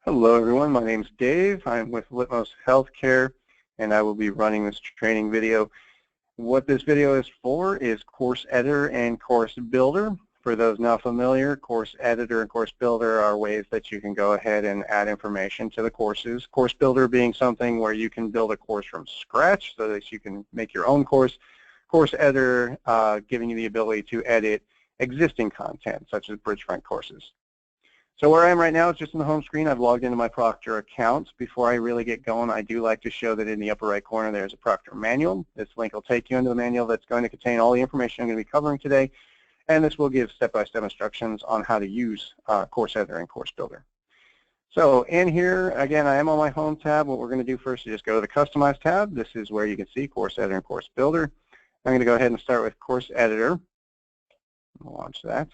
Hello everyone, my name is Dave. I'm with Litmos Healthcare and I will be running this training video. What this video is for is Course Editor and Course Builder. For those not familiar, Course Editor and Course Builder are ways that you can go ahead and add information to the courses. Course Builder being something where you can build a course from scratch so that you can make your own course. Course Editor giving you the ability to edit existing content such as Bridgefront courses. So where I am right now is just in the home screen. I've logged into my Proctor account. Before I really get going, I do like to show that in the upper right corner there's a Proctor manual. This link will take you into the manual that's going to contain all the information I'm going to be covering today, and this will give step-by-step instructions on how to use Course Editor and Course Builder. So in here, again, I am on my Home tab. What we're going to do first is just go to the Customize tab. This is where you can see Course Editor and Course Builder. I'm going to go ahead and start with Course Editor. I'll launch that.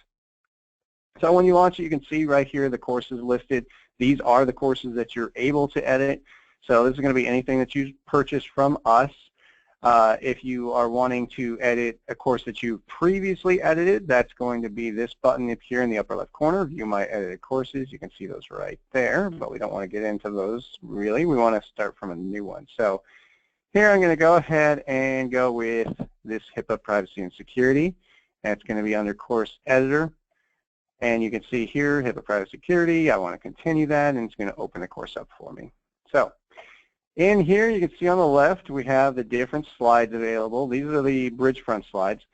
So when you launch it, you can see right here the courses listed. These are the courses that you're able to edit. So this is going to be anything that you purchased from us. If you are wanting to edit a course that you previously edited, that's going to be this button up here in the upper left corner, View My Edited Courses. You can see those right there, but we don't want to get into those really. We want to start from a new one. So here I'm going to go ahead and go with this HIPAA Privacy and Security. That's going to be under Course Editor. And you can see here, HIPAA Privacy Security, I want to continue that, and it's going to open the course up for me. So in here, you can see on the left, we have the different slides available. These are the Bridgefront slides.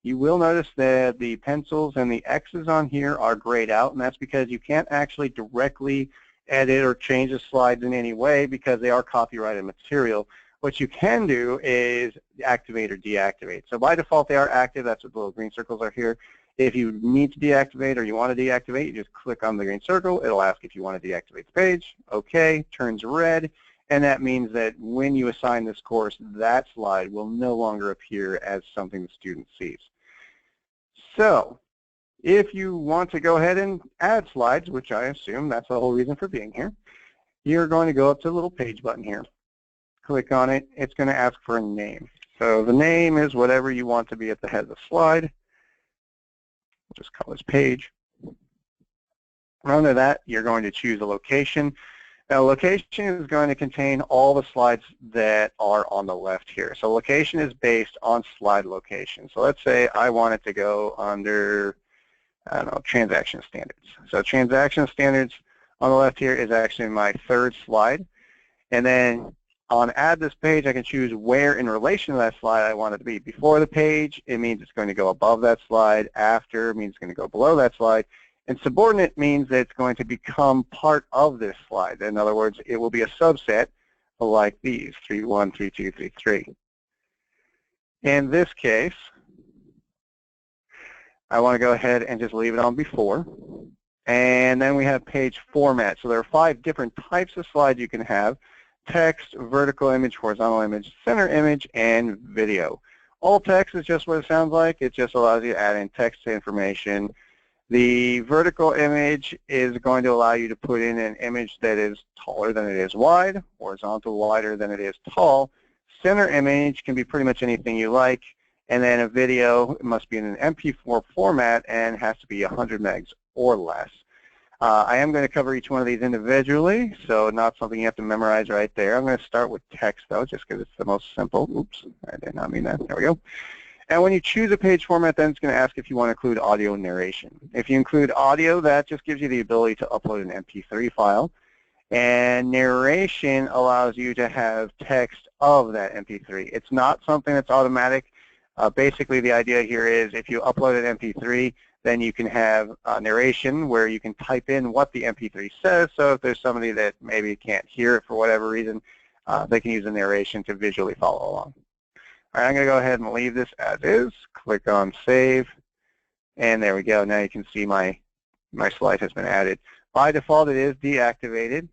You will notice that the pencils and the X's on here are grayed out, and that's because you can't actually directly edit or change the slides in any way because they are copyrighted material. What you can do is activate or deactivate. So by default, they are active. That's what the little green circles are here. If you need to deactivate or you want to deactivate, you just click on the green circle. It'll ask if you want to deactivate the page. OK, turns red. And that means that when you assign this course, that slide will no longer appear as something the student sees. So if you want to go ahead and add slides, which I assume that's the whole reason for being here, you're going to go up to the little page button here. Click on it. It's going to ask for a name. So the name is whatever you want to be at the head of the slide. We'll just call this page. Under that, you're going to choose a location. Now, location is going to contain all the slides that are on the left here. So location is based on slide location. So let's say I want it to go under, I don't know, transaction standards. So transaction standards on the left here is actually my third slide. And then on add this page, I can choose where in relation to that slide I want it to be. Before the page, it means it's going to go above that slide. After means it's going to go below that slide. And subordinate means that it's going to become part of this slide. In other words, it will be a subset like these, 3.1, 3.2, 3.3. In this case, I want to go ahead and just leave it on before. And then we have page format. So there are 5 different types of slides you can have. Text, vertical image, horizontal image, center image, and video. All text is just what it sounds like. It just allows you to add in text to information. The vertical image is going to allow you to put in an image that is taller than it is wide, horizontal wider than it is tall. Center image can be pretty much anything you like. And then a video must be in an MP4 format and has to be 100 megs or less. I am going to cover each one of these individually, so not something you have to memorize right there. I'm going to start with text, though, just because it's the most simple. Oops, I did not mean that. There we go. And when you choose a page format, then it's going to ask if you want to include audio narration. If you include audio, that just gives you the ability to upload an MP3 file. And narration allows you to have text of that MP3. It's not something that's automatic. Basically, the idea here is if you upload an MP3, then you can have narration where you can type in what the MP3 says. So if there's somebody that maybe can't hear it for whatever reason, they can use the narration to visually follow along. All right, I'm going to go ahead and leave this as is. Click on Save. And there we go. Now you can see my slide has been added. By default, it is deactivated.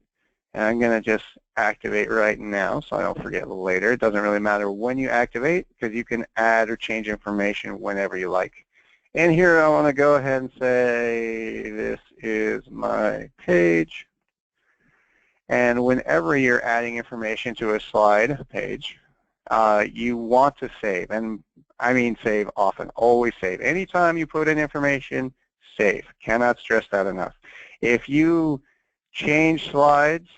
And I'm going to just activate right now so I don't forget later. It doesn't really matter when you activate because you can add or change information whenever you like. And here I want to go ahead and say this is my page. And whenever you're adding information to a slide page, you want to save. And I mean save often, always save. Anytime you put in information, save. Cannot stress that enough. If you change slides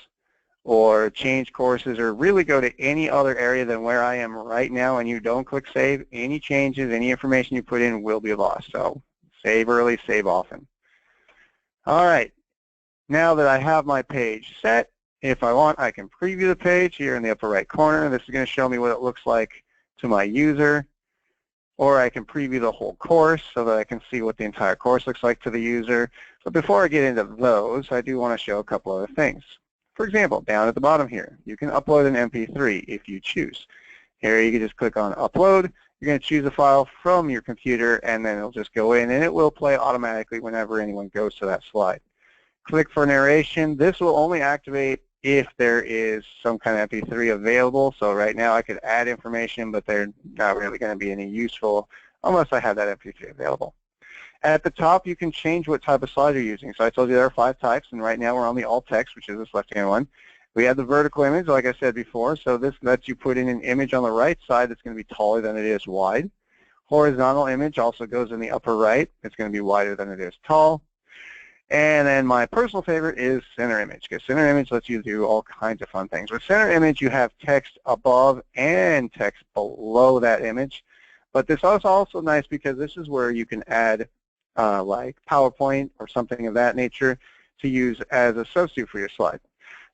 or change courses or really go to any other area than where I am right now and you don't click save, any changes, any information you put in will be lost. So save early, save often. All right, now that I have my page set, if I want, I can preview the page here in the upper right corner. This is going to show me what it looks like to my user. Or I can preview the whole course so that I can see what the entire course looks like to the user. But before I get into those, I do want to show a couple other things. For example, down at the bottom here, you can upload an MP3 if you choose. Here you can just click on upload. You're going to choose a file from your computer and then it'll just go in and it will play automatically whenever anyone goes to that slide. Click for narration. This will only activate if there is some kind of MP3 available. So right now I could add information, but they're not really going to be any useful unless I have that MP3 available. At the top, you can change what type of slide you're using. So I told you there are 5 types, and right now we're on the alt text, which is this left-hand one. We have the vertical image, like I said before. So this lets you put in an image on the right side that's going to be taller than it is wide. Horizontal image also goes in the upper right. It's going to be wider than it is tall. And then my personal favorite is center image, because center image lets you do all kinds of fun things. With center image, you have text above and text below that image. But this is also nice because this is where you can add like PowerPoint or something of that nature to use as a substitute for your slide.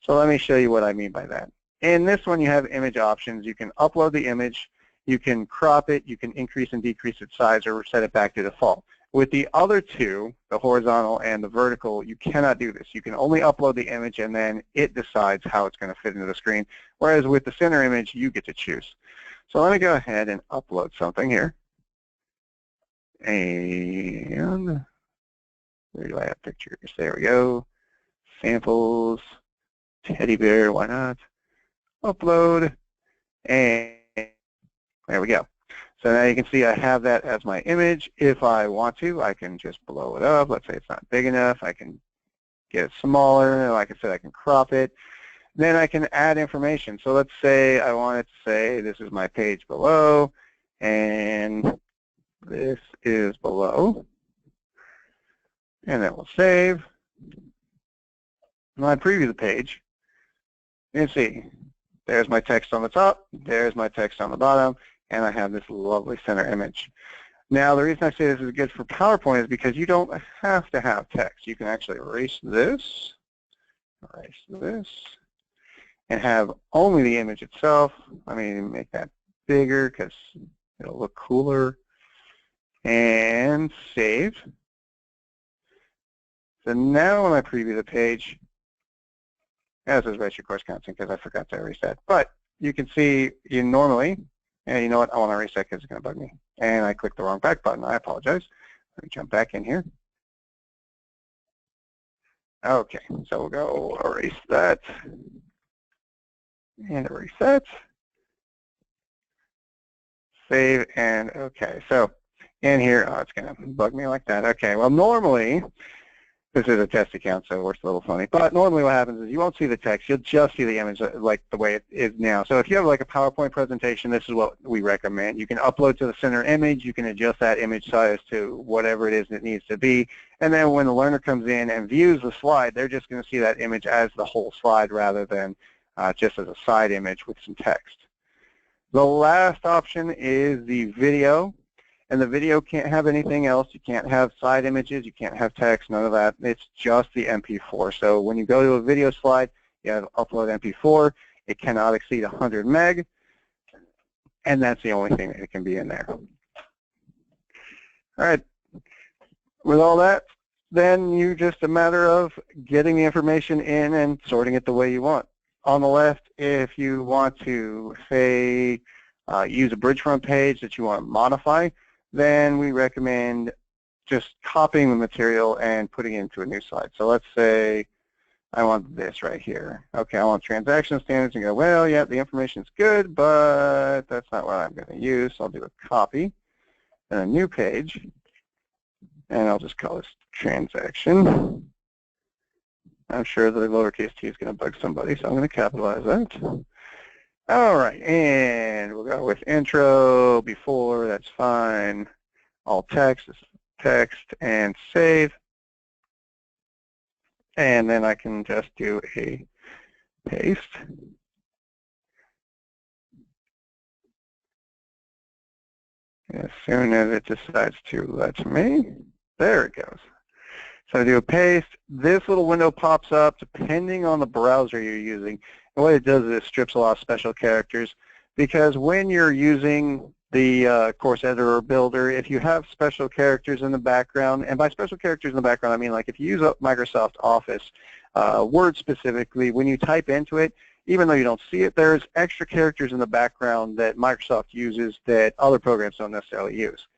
So let me show you what I mean by that. In this one, you have image options. You can upload the image, you can crop it, you can increase and decrease its size or set it back to default. With the other two, the horizontal and the vertical, you cannot do this. You can only upload the image and then it decides how it's going to fit into the screen. Whereas with the center image, you get to choose. So let me go ahead and upload something here. And where do I have pictures? There we go. Samples, teddy bear, why not? Upload, and there we go. So now you can see I have that as my image. If I want to, I can just blow it up. Let's say it's not big enough. I can get it smaller. Like I said, I can crop it. Then I can add information. So let's say I wanted to say this is my page below, and this is below. And then we'll save. When I preview the page, you can see there's my text on the top, there's my text on the bottom, and I have this lovely center image. Now, the reason I say this is good for PowerPoint is because you don't have to have text. You can actually erase this, and have only the image itself. Let me make that bigger because it'll look cooler. And save. So now when I preview the page, this is erase your course content because I forgot to erase that. But you can see you normally, and you know what, I want to erase that because it's going to bug me. And I clicked the wrong back button. I apologize. Let me jump back in here. Okay, so we'll go erase that. And erase that. Save, and okay. So in here, oh, it's going to bug me like that. Okay, well, normally, this is a test account, so it's a little funny. But normally what happens is you won't see the text. You'll just see the image like the way it is now. So if you have like a PowerPoint presentation, this is what we recommend. You can upload to the center image. You can adjust that image size to whatever it is that it needs to be. And then when the learner comes in and views the slide, they're just going to see that image as the whole slide rather than just as a side image with some text. The last option is the video. And the video can't have anything else. You can't have side images. You can't have text, none of that. It's just the MP4. So when you go to a video slide, you have upload MP4. It cannot exceed 100 meg. And that's the only thing that can be in there. All right. With all that, then you're just a matter of getting the information in and sorting it the way you want. On the left, if you want to, say, use a Bridgefront page that you want to modify, then we recommend just copying the material and putting it into a new slide. So let's say I want this right here. Okay, I want transaction standards, and go, well, yeah, the information's good, but that's not what I'm going to use. So I'll do a copy and a new page, and I'll just call this transaction. I'm sure the lowercase t is going to bug somebody, so I'm going to capitalize that. All right, and we'll go with intro, before, that's fine. All text is text, and save. And then I can just do a paste. As soon as it decides to let me, there it goes. So I do a paste. This little window pops up depending on the browser you're using. And what it does is it strips a lot of special characters, because when you're using the course editor or builder, if you have special characters in the background, and by special characters in the background I mean like if you use Microsoft Office, Word specifically, when you type into it, even though you don't see it, there's extra characters in the background that Microsoft uses that other programs don't necessarily use.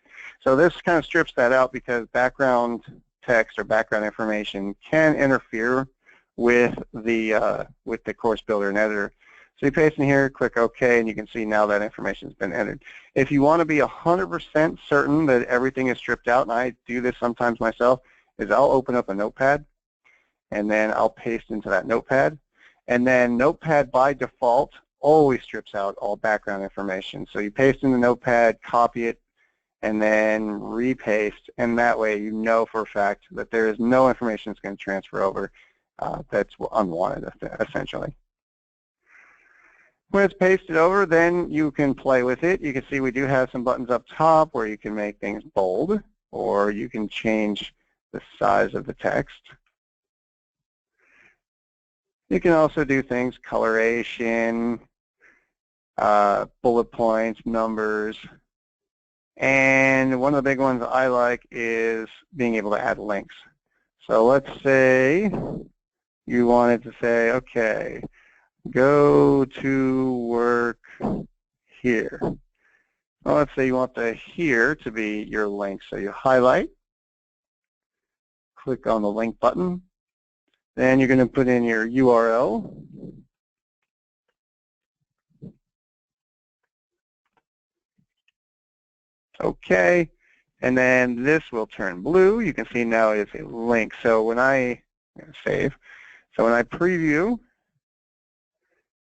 So this kind of strips that out, because background text or background information can interfere with the course builder and editor. So you paste in here, click OK, and you can see now that information has been entered. If you want to be 100% certain that everything is stripped out, and I do this sometimes myself, is I'll open up a notepad, and then I'll paste into that notepad. And then Notepad by default always strips out all background information. So you paste in the notepad, copy it, and then repaste, and that way you know for a fact that there is no information that's going to transfer over that's unwanted, essentially. When it's pasted over, then you can play with it. You can see we do have some buttons up top where you can make things bold, or you can change the size of the text. You can also do things, coloration, bullet points, numbers, and one of the big ones I like is being able to add links. So let's say you wanted to say, okay, go to work here. Well, let's say you want the here to be your link. So you highlight, click on the link button, then you're going to put in your URL. Okay, and then this will turn blue. You can see now it's a link. So when I'm going to save. So when I preview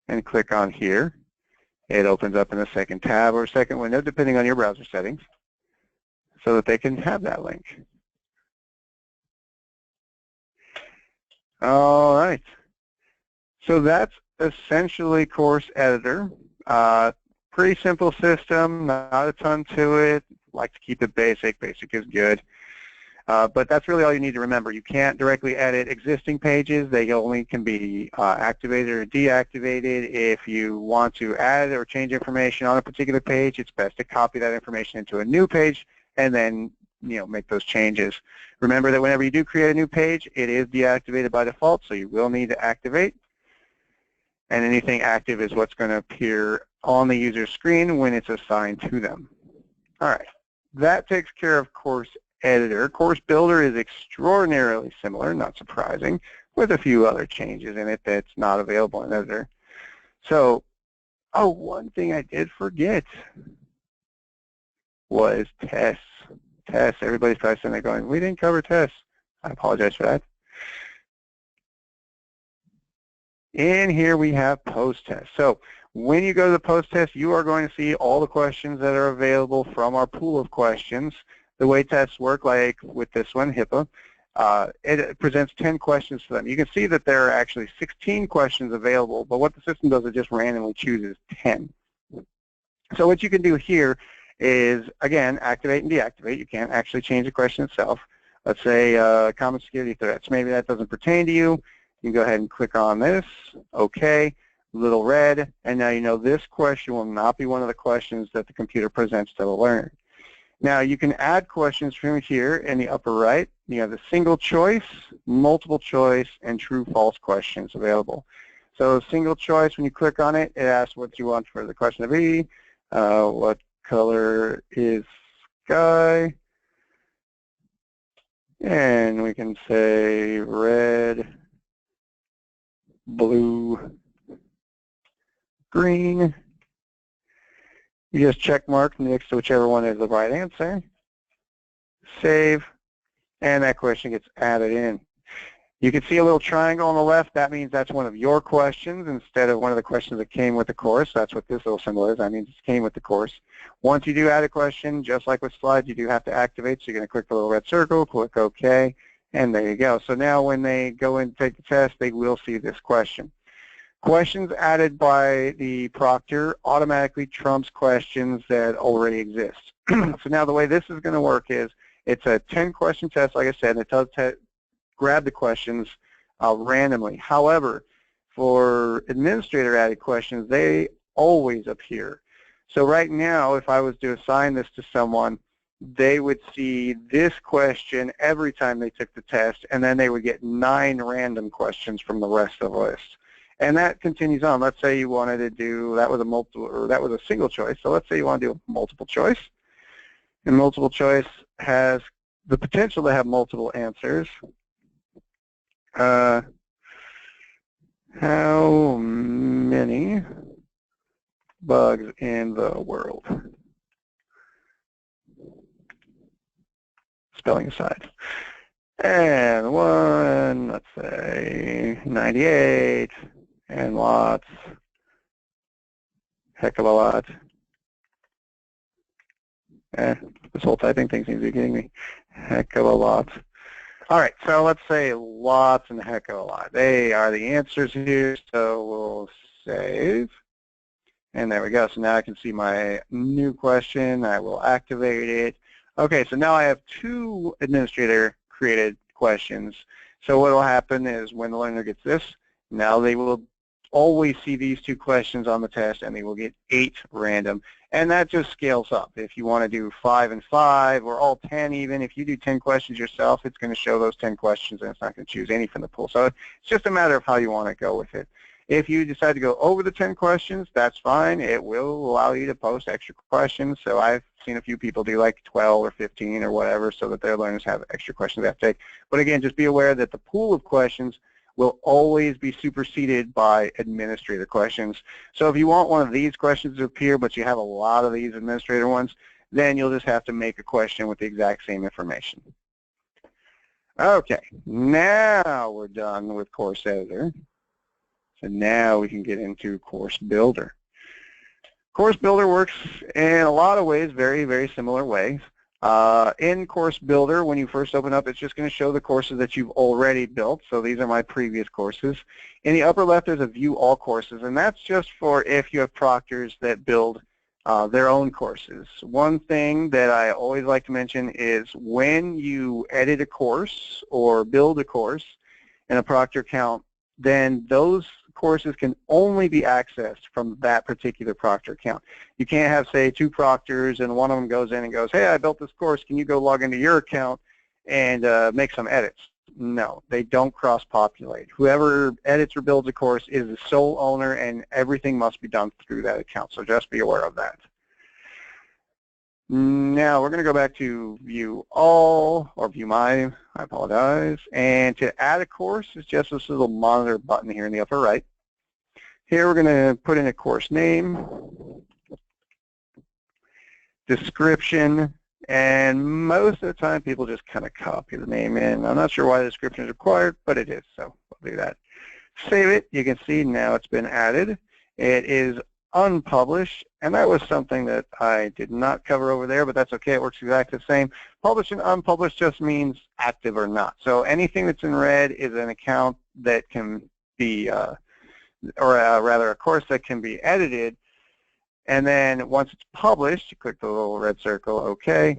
and click on here, it opens up in a second tab or second window, depending on your browser settings, so that they can have that link. All right. So that's essentially Course Editor. Pretty simple system, not a ton to it. Like to keep it basic. Basic is good. But that's really all you need to remember. You can't directly edit existing pages. They only can be activated or deactivated. If you want to add or change information on a particular page, it's best to copy that information into a new page and then make those changes. Remember that whenever you do create a new page, it is deactivated by default, so you will need to activate. And anything active is what's going to appear on the user screen when it's assigned to them. All right, that takes care of Course Editor. Course Builder is extraordinarily similar, not surprising, with a few other changes in it that's not available in Editor. So, one thing I did forget was tests. Tests. Everybody's probably sitting there going, we didn't cover tests. I apologize for that. In here we have post-test. So when you go to the post-test, you are going to see all the questions that are available from our pool of questions. The way tests work, like with this one, HIPAA, it presents 10 questions to them. You can see that there are actually 16 questions available, but what the system does, it just randomly chooses 10. So what you can do here is, again, activate and deactivate. You can't actually change the question itself. Let's say common security threats. Maybe that doesn't pertain to you. You can go ahead and click on this, OK, little red, and now you know this question will not be one of the questions that the computer presents to the learner. Now you can add questions from here in the upper right. You have the single choice, multiple choice, and true-false questions available. So single choice, when you click on it, it asks what you want for the question to be. What color is sky? And we can say red, blue, green. You just check mark next to whichever one is the right answer. Save, and that question gets added in. You can see a little triangle on the left. That means that's one of your questions instead of one of the questions that came with the course. That's what this little symbol is. That means it came with the course. Once you do add a question, just like with slides, you do have to activate. So you're going to click the little red circle, click OK, And there you go. So now when they go and take the test, they will see this question. Questions added by the proctor automatically trumps questions that already exist. So now the way this is going to work is it's a 10-question test, like I said, and it does grab the questions randomly. However, for administrator-added questions, they always appear. So right now, if I was to assign this to someone, they would see this question every time they took the test, and then they would get 9 random questions from the rest of the list. And that continues on. Let's say you wanted to do, that was a single choice. So let's say you want to do a multiple choice. And multiple choice has the potential to have multiple answers. How many bugs in the world? Spelling aside. And one, let's say 98, and lots, heck of a lot. This whole typing thing seems to be getting me. Heck of a lot. All right, so let's say lots and heck of a lot. They are the answers here, so we'll save. And there we go. So now I can see my new question. I will activate it. Okay, so now I have 2 administrator-created questions. So what will happen is when the learner gets this, now they will always see these 2 questions on the test, and they will get 8 random. And that just scales up. If you want to do 5 and 5, or all 10 even, if you do 10 questions yourself, it's going to show those 10 questions, and it's not going to choose any from the pool. So it's just a matter of how you want to go with it. If you decide to go over the 10 questions, that's fine. It will allow you to post extra questions. So I've seen a few people do like 12 or 15 or whatever so that their learners have extra questions they have to take. But again, just be aware that the pool of questions will always be superseded by administrator questions. So if you want one of these questions to appear, but you have a lot of these administrator ones, then you'll just have to make a question with the exact same information. Okay, now we're done with Course Editor. So now we can get into Course Builder. Course Builder works in a lot of ways, very, very similar ways. In Course Builder, when you first open up, it's just going to show the courses that you've already built. So these are my previous courses. In the upper left, there's a View All Courses, and that's just for if you have proctors that build their own courses. One thing that I always like to mention is when you edit a course or build a course in a proctor account, then those courses can only be accessed from that particular proctor account. You can't have, say, 2 proctors and one of them goes in and goes, hey, I built this course, can you go log into your account and make some edits? No, they don't cross-populate. Whoever edits or builds a course is the sole owner, and everything must be done through that account, so just be aware of that. Now we're going to go back to View All, or View My, I apologize. And to add a course, it's just this little monitor button here in the upper right. Here we're going to put in a course name, description, and most of the time people just kind of copy the name in. I'm not sure why the description is required, but it is, so we'll do that. Save it. You can see now it's been added. It is unpublished, and that was something that I did not cover over there, but that's okay. It works exactly the same. Published and unpublished just means active or not. So anything that's in red is an account that can be, rather a course that can be edited, and then once it's published, you click the little red circle, okay.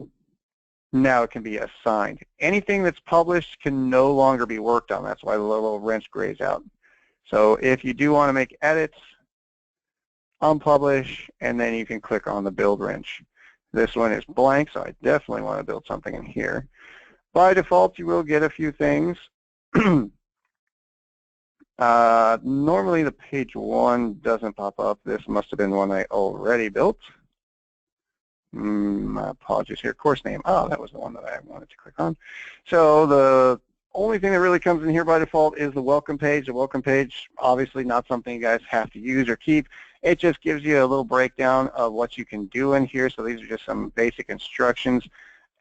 Now it can be assigned. Anything that's published can no longer be worked on. That's why the little wrench grays out. So if you do want to make edits, unpublish, and then you can click on the build wrench. This one is blank, so I definitely want to build something in here. By default, you will get a few things. Normally the page 1 doesn't pop up. This must have been one I already built. My apologies here. Course name. Oh, that was the one that I wanted to click on. So the only thing that really comes in here by default is the welcome page. The welcome page, obviously not something you guys have to use or keep. It just gives you a little breakdown of what you can do in here. So these are just some basic instructions.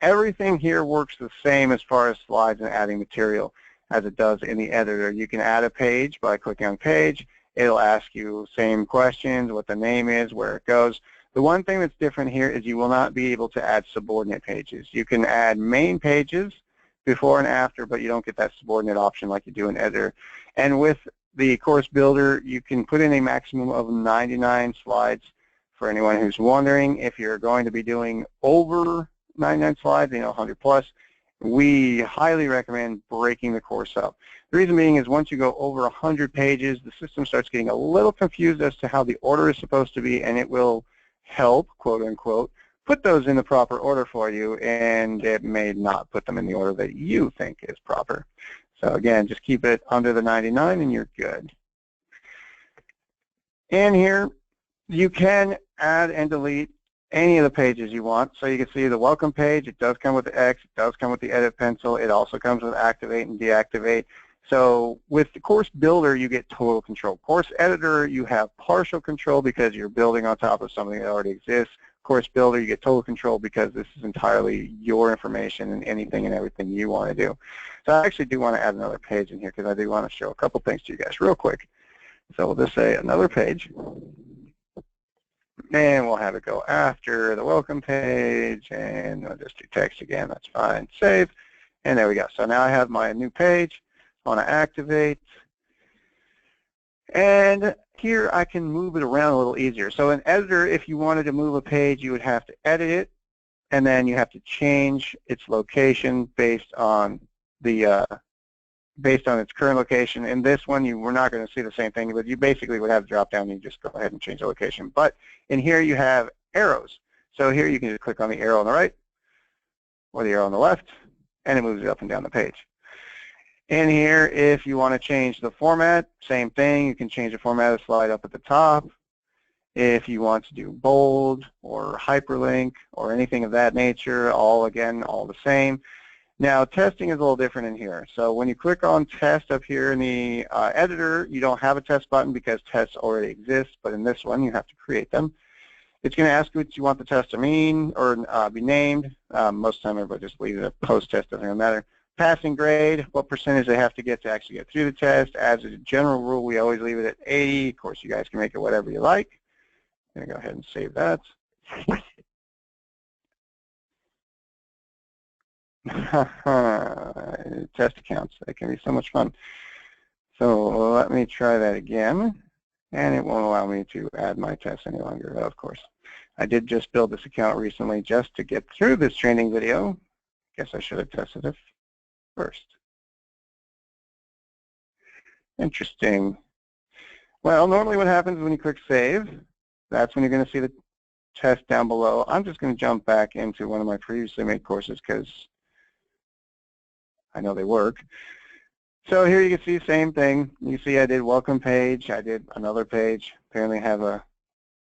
Everything here works the same as far as slides and adding material as it does in the editor. You can add a page by clicking on page. It'll ask you same questions, what the name is, where it goes. The one thing that's different here is you will not be able to add subordinate pages. You can add main pages, before and after, but you don't get that subordinate option like you do in Editor. And with the Course Builder, you can put in a maximum of 99 slides. For anyone who's wondering, if you're going to be doing over 99 slides, 100 plus, we highly recommend breaking the course up. The reason being is once you go over 100 pages, the system starts getting a little confused as to how the order is supposed to be, and it will help, quote unquote, put those in the proper order for you, and it may not put them in the order that you think is proper. So again, just keep it under the 99 and you're good. In here, you can add and delete any of the pages you want. So you can see the welcome page, it does come with the X, it does come with the edit pencil, it also comes with activate and deactivate. So with the Course Builder, you get total control. Course Editor, you have partial control because you're building on top of something that already exists. Course Builder, you get total control because this is entirely your information and anything and everything you want to do. So I actually do want to add another page in here because I do want to show a couple things to you guys real quick. So we'll just say another page. And we'll have it go after the welcome page, and we'll just do text again. That's fine. Save, and there we go. So now I have my new page. I want to activate, and here I can move it around a little easier. So in Editor, if you wanted to move a page, you would have to edit it, and then you have to change its location based on the based on its current location. In this one, we're not going to see the same thing, but you basically would have to drop down and you just go ahead and change the location. But in here you have arrows. So here you can just click on the arrow on the right or the arrow on the left, and it moves it up and down the page. In here, if you want to change the format, same thing. You can change the format of the slide up at the top. If you want to do bold or hyperlink or anything of that nature, all the same. Now, testing is a little different in here. So when you click on test up here in the editor, you don't have a test button because tests already exist, but in this one, you have to create them. It's going to ask you what you want the test to mean or be named. Most of the time, everybody just leaves it at post-test, doesn't really matter. Passing grade, what percentage they have to get to actually get through the test. As a general rule, we always leave it at 80. Of course, you guys can make it whatever you like. I'm going to go ahead and save that. Test accounts, that can be so much fun. So let me try that again, and it won't allow me to add my tests any longer, of course. I did just build this account recently just to get through this training video. Guess I should have tested it first. Interesting. Well, normally what happens when you click save, that's when you're going to see the test down below. I'm just going to jump back into one of my previously made courses because I know they work. So here you can see same thing. You see I did welcome page. I did another page. Apparently I have a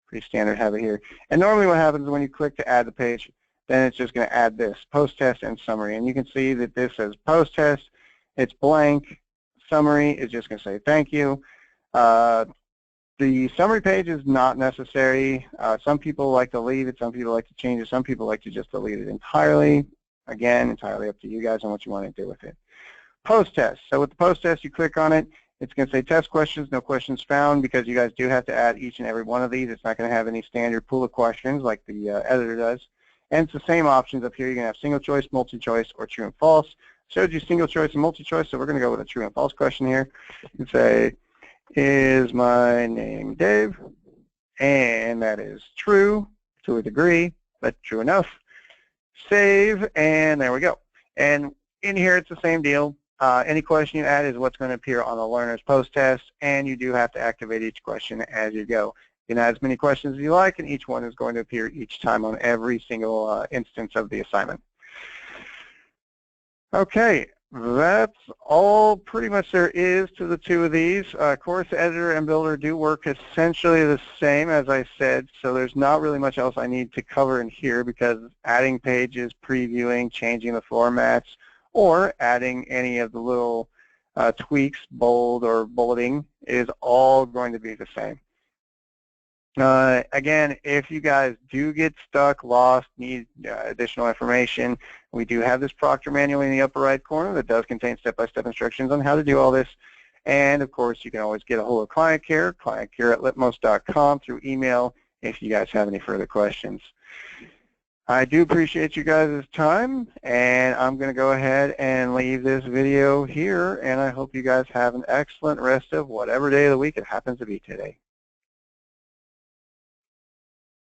pretty standard habit here. And normally what happens when you click to add the page, then it's just going to add this, post-test and summary. And you can see that this says post-test. It's blank. Summary is just going to say thank you. The summary page is not necessary. Some people like to leave it. Some people like to change it. Some people like to just delete it entirely. Again, entirely up to you guys on what you want to do with it. Post-test. So with the post-test, you click on it. It's going to say test questions, no questions found, because you guys do have to add each and every one of these. It's not going to have any standard pool of questions like the editor does. And it's the same options up here. You're going to have single choice, multi-choice, or true and false. Showed you single choice and multi-choice, so we're going to go with a true and false question here. You can say, is my name Dave? And that is true to a degree, but true enough. Save, and there we go. And in here, it's the same deal. Any question you add is what's going to appear on the learner's post-test, and you do have to activate each question as you go. You can add as many questions as you like, and each one is going to appear each time on every single instance of the assignment. Okay, that's all pretty much there is to the two of these. Course Editor and Builder do work essentially the same, as I said, so there's not really much else I need to cover in here because adding pages, previewing, changing the formats, or adding any of the little tweaks, bold or bulleting, is all going to be the same. Again, if you guys do get stuck, lost, need additional information, we do have this proctor manual in the upper right corner that does contain step-by-step instructions on how to do all this. And of course, you can always get a hold of clientcare at litmos.com through email if you guys have any further questions. I do appreciate you guys' time, and I'm going to go ahead and leave this video here, and I hope you guys have an excellent rest of whatever day of the week it happens to be today.